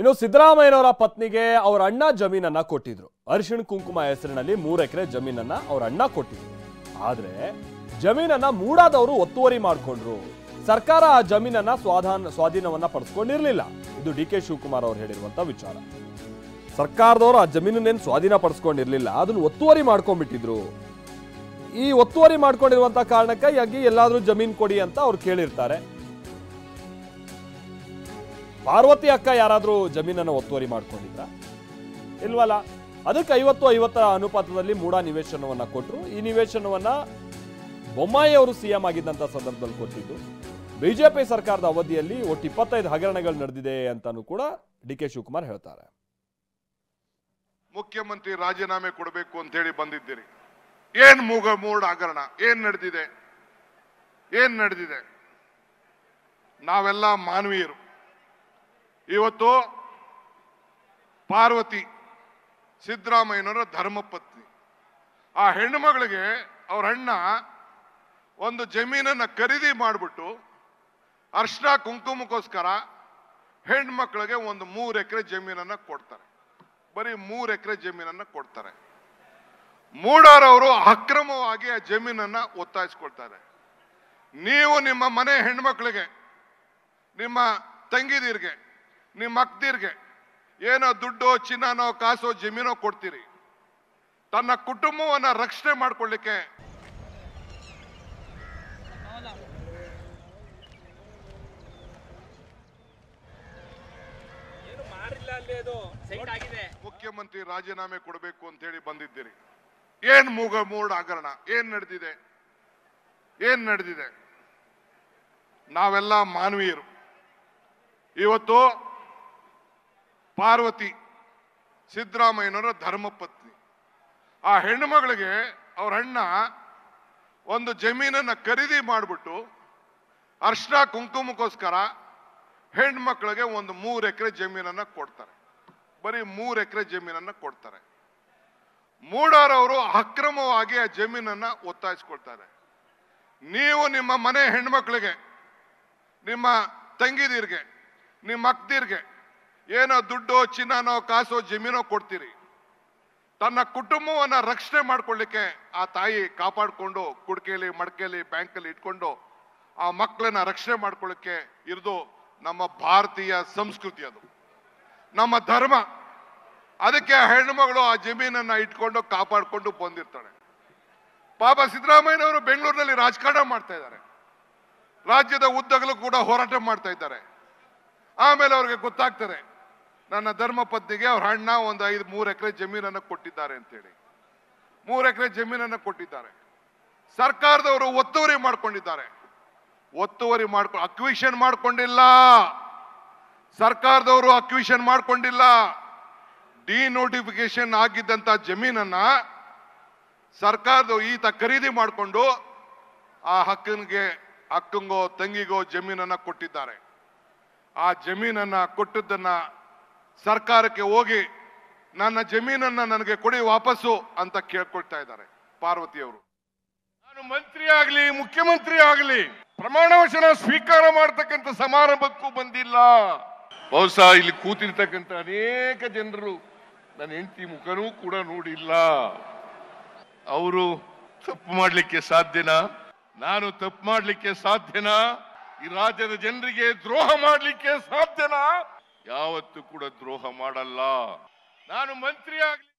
ಇನ್ನು ಸಿದ್ದರಾಮಯ್ಯನವರ ಪತ್ನಿಗೆ ಅವರ ಅಣ್ಣ ಜಮೀನನ್ನ ಕೊಟ್ಟಿದ್ರು. ಅರಿಶಿಣ ಕುಂಕುಮ ಹೆಸರಿನಲ್ಲಿ 3 ಎಕರೆ ಜಮೀನನ್ನ ಅವರ ಅಣ್ಣ ಕೊಟ್ಟಿದ್ರು. ಆದ್ರೆ ಜಮೀನನ್ನ ಮೂಡಾದವರು ಒತ್ತುವರಿ ಮಾಡಿಕೊಂಡ್ರು. ಸರ್ಕಾರ ಆ ಜಮೀನನ್ನ ಸ್ವಾಧೀನವನ್ನ ಪಡಿಸ್ಕೊಂಡಿರ್ಲಿಲ್ಲ. ಇದು ಡಿ ಕೆ ಶಿವಕುಮಾರ್ ಅವರು ಹೇಳಿರುವಂತ ವಿಚಾರ. ಸರ್ಕಾರದವರು ಆ ಜಮೀನನ್ನೇನು ಸ್ವಾಧೀನ ಪಡಿಸ್ಕೊಂಡಿರ್ಲಿಲ್ಲ, ಅದನ್ನು ಒತ್ತುವರಿ ಮಾಡ್ಕೊಂಡ್ಬಿಟ್ಟಿದ್ರು. ಈ ಒತ್ತುವರಿ ಮಾಡ್ಕೊಂಡಿರುವಂತ ಕಾರಣಕ್ಕಾಗಿ ಎಲ್ಲಾದ್ರೂ ಜಮೀನ್ ಕೊಡಿ ಅಂತ ಅವ್ರು ಕೇಳಿರ್ತಾರೆ. ಪಾರ್ವತಿ ಅಕ್ಕ ಯಾರಾದ್ರೂ ಜಮೀನನ್ನು ಒತ್ತುವರಿ ಮಾಡ್ಕೊಂಡಿದ್ರ? ಇಲ್ವಲ್ಲ. ಅದಕ್ಕೆ 50-50 ಅನುಪಾತದಲ್ಲಿ ಮೂಡ ನಿವೇಶನವನ್ನ ಕೊಟ್ಟರು. ಈ ನಿವೇಶನವನ್ನ ಬೊಮ್ಮಾಯಿ ಅವರು ಸಿಎಂ ಆಗಿದ್ದಂತ ಸಂದರ್ಭದಲ್ಲಿ ಕೊಟ್ಟಿದ್ದು. ಬಿಜೆಪಿ ಸರ್ಕಾರದ ಅವಧಿಯಲ್ಲಿ ಒಟ್ಟು 25 ಹಗರಣಗಳು ನಡೆದಿದೆ ಅಂತಾನೂ ಕೂಡ ಡಿ ಕೆ ಶಿವಕುಮಾರ್ ಹೇಳ್ತಾರೆ. ಮುಖ್ಯಮಂತ್ರಿ ರಾಜೀನಾಮೆ ಕೊಡಬೇಕು ಅಂತ ಹೇಳಿ ಬಂದಿದ್ದೀರಿ. ಏನ್ ಮೂಡ ಹಗರಣ ಏನ್ ನಡೆದಿದೆ? ನಾವೆಲ್ಲ ಮಾನವೀಯರು. ಇವತ್ತು ಪಾರ್ವತಿ ಸಿದ್ದರಾಮಯ್ಯನವರ ಧರ್ಮಪತ್ನಿ, ಆ ಹೆಣ್ಣು ಮಗಳಿಗೆ ಅವ್ರ ಅಣ್ಣ ಒಂದು ಜಮೀನನ್ನ ಖರೀದಿ ಮಾಡಿಬಿಟ್ಟು ಅರ್ಶಿನ ಕುಂಕುಮಕ್ಕೋಸ್ಕರ ಹೆಣ್ಣು ಮಕ್ಕಳಿಗೆ ಒಂದು 3 ಎಕರೆ ಜಮೀನನ್ನ ಕೊಡ್ತಾರೆ. ಬರೀ 3 ಎಕರೆ ಜಮೀನನ್ನ ಕೊಡ್ತಾರೆ. ಮೂಡಾರವರು ಅಕ್ರಮವಾಗಿ ಆ ಜಮೀನನ್ನ ಒತ್ತಾಯಿಸ್ಕೊಳ್ತಾರೆ. ನೀವು ನಿಮ್ಮ ಮನೆ ಹೆಣ್ಮಕ್ಳಿಗೆ, ನಿಮ್ಮ ತಂಗಿದಿರ್ಗೆ, ನಿಮ್ಮ ಅಕ್ಕದಿರ್ಗೆ ಏನೋ ದುಡ್ಡು, ಚಿನ್ನನೋ, ಕಾಸೋ, ಜಮೀನೋ ಕೊಡ್ತೀರಿ. ತನ್ನ ಕುಟುಂಬವನ್ನ ರಕ್ಷಣೆ ಮಾಡ್ಕೊಳ್ಳಿಕ್ಕೆ ಮುಖ್ಯಮಂತ್ರಿ ರಾಜೀನಾಮೆ ಕೊಡಬೇಕು ಅಂತ ಹೇಳಿ ಬಂದಿದ್ದೀರಿ. ಏನ್ ಮೂಡ ಹಗರಣ ಏನ್ ನಡೆದಿದೆ? ನಾವೆಲ್ಲ ಮಾನವೀಯರು. ಇವತ್ತು ಪಾರ್ವತಿ ಸಿದ್ದರಾಮಯ್ಯನವರ ಧರ್ಮಪತ್ನಿ, ಆ ಹೆಣ್ಣು ಮಗಳಿಗೆ ಅವ್ರ ಅಣ್ಣ ಒಂದು ಜಮೀನನ್ನ ಖರೀದಿ ಮಾಡಿಬಿಟ್ಟು ಅರ್ಶಿನ ಕುಂಕುಮಕ್ಕೋಸ್ಕರ ಹೆಣ್ಣು ಮಕ್ಕಳಿಗೆ ಒಂದು 3 ಎಕರೆ ಜಮೀನನ್ನ ಕೊಡ್ತಾರೆ. ಬರೀ 3 ಎಕರೆ ಜಮೀನನ್ನ ಕೊಡ್ತಾರೆ. ಮೂಡಾರವರು ಅಕ್ರಮವಾಗಿ ಆ ಜಮೀನನ್ನ ಒತ್ತಾಯಿಸ್ಕೊಳ್ತಾರೆ. ನೀವು ನಿಮ್ಮ ಮನೆ ಹೆಣ್ಮಕ್ಳಿಗೆ, ನಿಮ್ಮ ತಂಗಿದಿರ್ಗೆ, ನಿಮ್ಮ ಅಕ್ಕದಿರ್ಗೆ ಏನೋ ದುಡ್ಡು, ಚಿನ್ನನೋ, ಕಾಸೋ, ಜಮೀನೋ ಕೊಡ್ತೀರಿ. ತನ್ನ ಕುಟುಂಬವನ್ನ ರಕ್ಷಣೆ ಮಾಡ್ಕೊಳ್ಳಿಕ್ಕೆ ಆ ತಾಯಿ ಕಾಪಾಡಿಕೊಂಡು ಕುಡ್ಕೆಯಲ್ಲಿ, ಮಡಕೆಯಲ್ಲಿ, ಬ್ಯಾಂಕಲ್ಲಿ ಇಟ್ಕೊಂಡು ಆ ಮಕ್ಕಳನ್ನ ರಕ್ಷಣೆ ಮಾಡ್ಕೊಳ್ಳಿಕ್ಕೆ ಇರೋದು ನಮ್ಮ ಭಾರತೀಯ ಸಂಸ್ಕೃತಿ, ಅದು ನಮ್ಮ ಧರ್ಮ. ಅದಕ್ಕೆ ಹೆಣ್ಣುಮಗಳು ಆ ಜಮೀನನ್ನ ಇಟ್ಕೊಂಡು ಕಾಪಾಡಿಕೊಂಡು ಬಂದಿರ್ತಾಳೆ. ಪಾಪ ಸಿದ್ದರಾಮಯ್ಯನವರು ಬೆಂಗಳೂರಿನಲ್ಲಿ ರಾಜಕಾರಣ ಮಾಡ್ತಾ ಇದ್ದಾರೆ. ರಾಜ್ಯದ ಉದ್ದಗಲೂ ಕೂಡ ಹೋರಾಟ ಮಾಡ್ತಾ ಇದ್ದಾರೆ. ಆಮೇಲೆ ಅವ್ರಿಗೆ ಗೊತ್ತಾಗ್ತದೆ, ನನ್ನ ಧರ್ಮಪತ್ನಿಗೆ ಅವ್ರ ಅಣ್ಣ ಒಂದು 3 ಎಕರೆ ಜಮೀನನ್ನು ಕೊಟ್ಟಿದ್ದಾರೆ ಅಂತೇಳಿ. 3 ಎಕರೆ ಜಮೀನನ್ನು ಕೊಟ್ಟಿದ್ದಾರೆ. ಸರ್ಕಾರದವರು ಒತ್ತುವರಿ ಮಾಡ್ಕೊಂಡಿದ್ದಾರೆ. ಅಕ್ವಿಷನ್ ಮಾಡ್ಕೊಂಡಿಲ್ಲ. ಸರ್ಕಾರದವರು ಅಕ್ವಿಷನ್ ಮಾಡ್ಕೊಂಡಿಲ್ಲ. ಡಿನೋಟಿಫಿಕೇಶನ್ ಆಗಿದ್ದಂತ ಜಮೀನನ್ನ ಸರ್ಕಾರದವರು ಈತ ಖರೀದಿ ಮಾಡಿಕೊಂಡು ಆ ಅಕ್ಕಂಗೋ ತಂಗಿಗೋ ಜಮೀನನ್ನ ಕೊಟ್ಟಿದ್ದಾರೆ. ಆ ಜಮೀನನ್ನ ಕೊಟ್ಟದ್ದನ್ನ ಸರ್ಕಾರಕ್ಕೆ ಹೋಗಿ ನನ್ನ ಜಮೀನನ್ನ ನನಗೆ ಕೊಡಿ ವಾಪಸ್ಸು ಅಂತ ಕೇಳ್ಕೊಳ್ತಾ ಇದ್ದಾರೆ ಪಾರ್ವತಿಯವರು. ನಾನು ಮಂತ್ರಿ ಆಗ್ಲಿ, ಮುಖ್ಯಮಂತ್ರಿ ಆಗ್ಲಿ, ಪ್ರಮಾಣ ವಚನ ಸ್ವೀಕಾರ ಮಾಡತಕ್ಕಂಥ ಸಮಾರಂಭಕ್ಕೂ ಬಂದಿಲ್ಲ. ಬಹುಶಃ ಇಲ್ಲಿ ಕೂತಿರ್ತಕ್ಕಂಥ ಅನೇಕ ಜನರು ನನ್ನ ಹೆಂಡತಿ ಮುಖನೂ ಕೂಡ ನೋಡಿಲ್ಲ. ಅವರು ತಪ್ಪು ಮಾಡ್ಲಿಕ್ಕೆ ಸಾಧ್ಯನಾ? ನಾನು ತಪ್ಪು ಮಾಡ್ಲಿಕ್ಕೆ ಸಾಧ್ಯನಾ? ಈ ರಾಜ್ಯದ ಜನರಿಗೆ ದ್ರೋಹ ಮಾಡ್ಲಿಕ್ಕೆ ಸಾಧ್ಯನಾ? ಯಾವತ್ತೂ ಕೂಡ ದ್ರೋಹ ಮಾಡಲ್ಲ. ನಾನು ಮಂತ್ರಿ ಆಗ್ಲಿ